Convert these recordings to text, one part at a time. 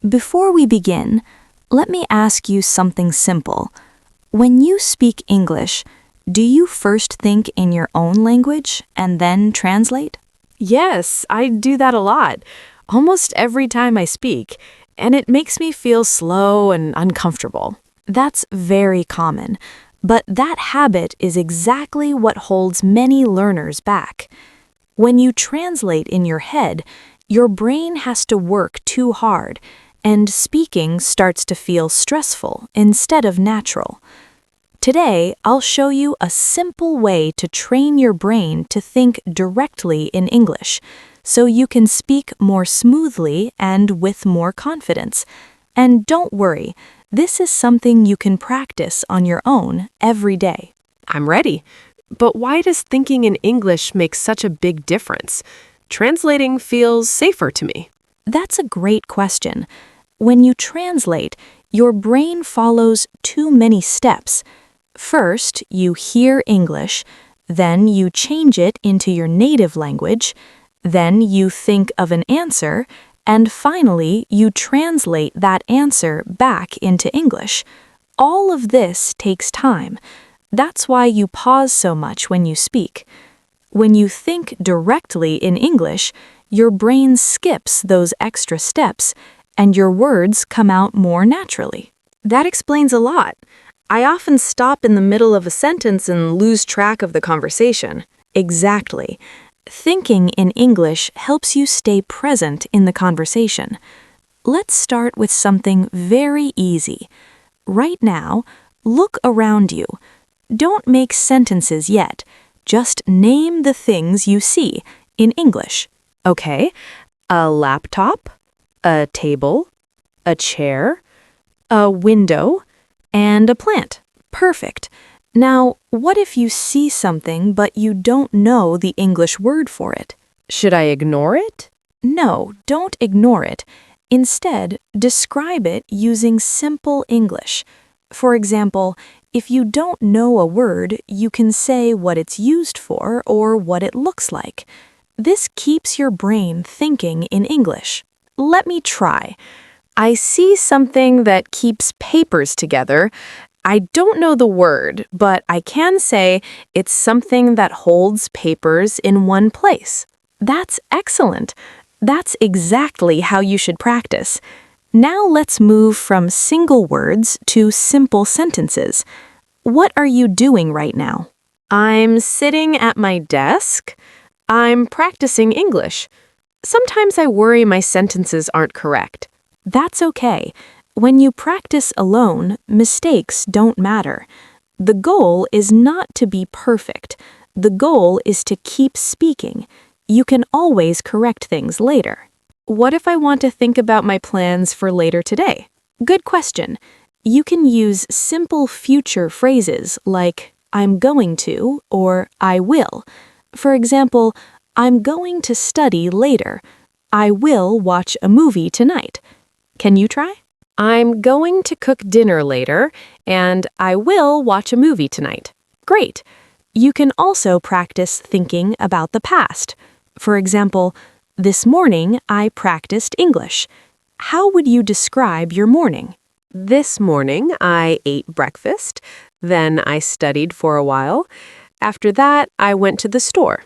Before we begin, let me ask you something simple. When you speak English, do you first think in your own language and then translate? Yes, I do that a lot, almost every time I speak, and it makes me feel slow and uncomfortable. That's very common, but that habit is exactly what holds many learners back. When you translate in your head, your brain has to work too hard, and speaking starts to feel stressful instead of natural. Today, I'll show you a simple way to train your brain to think directly in English, so you can speak more smoothly and with more confidence. And don't worry, this is something you can practice on your own every day. I'm ready. But why does thinking in English make such a big difference? Translating feels safer to me. That's a great question. When you translate, your brain follows too many steps. First, you hear English, then you change it into your native language, then you think of an answer, and finally, you translate that answer back into English. All of this takes time. That's why you pause so much when you speak. When you think directly in English, your brain skips those extra steps, and your words come out more naturally. That explains a lot. I often stop in the middle of a sentence and lose track of the conversation. Exactly. Thinking in English helps you stay present in the conversation. Let's start with something very easy. Right now, look around you. Don't make sentences yet. Just name the things you see in English. Okay, a laptop, a table, a chair, a window, and a plant. Perfect. Now, what if you see something but you don't know the English word for it? Should I ignore it? No, don't ignore it. Instead, describe it using simple English. For example, if you don't know a word, you can say what it's used for or what it looks like. This keeps your brain thinking in English. Let me try. I see something that keeps papers together. I don't know the word, but I can say it's something that holds papers in one place. That's excellent. That's exactly how you should practice. Now let's move from single words to simple sentences. What are you doing right now? I'm sitting at my desk. I'm practicing English. Sometimes I worry my sentences aren't correct. That's okay. When you practice alone, mistakes don't matter. The goal is not to be perfect. The goal is to keep speaking. You can always correct things later. What if I want to think about my plans for later today? Good question. You can use simple future phrases like I'm going to or I will. For example, I'm going to study later. I will watch a movie tonight. Can you try? I'm going to cook dinner later, and I will watch a movie tonight. Great. You can also practice thinking about the past. For example, this morning I practiced English. How would you describe your morning? This morning I ate breakfast, then I studied for a while. After that, I went to the store.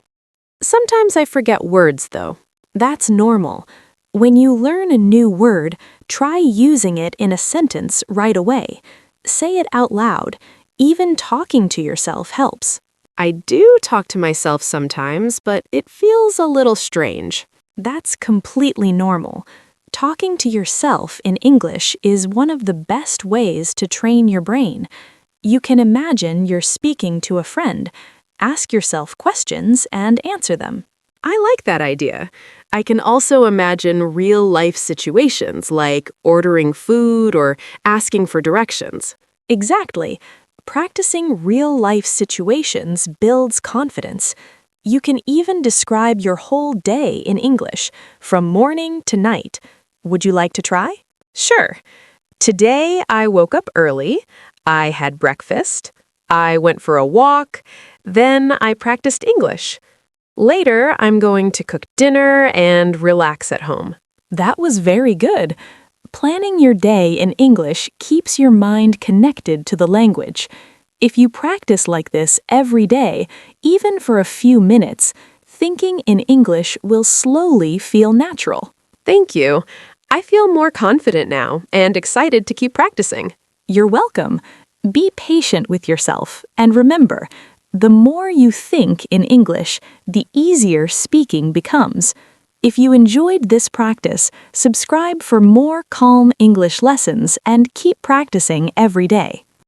Sometimes I forget words, though. That's normal. When you learn a new word, try using it in a sentence right away. Say it out loud. Even talking to yourself helps. I do talk to myself sometimes, but it feels a little strange. That's completely normal. Talking to yourself in English is one of the best ways to train your brain. You can imagine you're speaking to a friend. Ask yourself questions and answer them. I like that idea. I can also imagine real-life situations like ordering food or asking for directions. Exactly. Practicing real-life situations builds confidence. You can even describe your whole day in English, from morning to night. Would you like to try? Sure. Today I woke up early. I had breakfast. I went for a walk. Then I practiced English. Later, I'm going to cook dinner and relax at home. That was very good. Planning your day in English keeps your mind connected to the language. If you practice like this every day, even for a few minutes, thinking in English will slowly feel natural. Thank you. I feel more confident now and excited to keep practicing. You're welcome. Be patient with yourself, and remember, the more you think in English, the easier speaking becomes. If you enjoyed this practice, subscribe for more calm English lessons and keep practicing every day.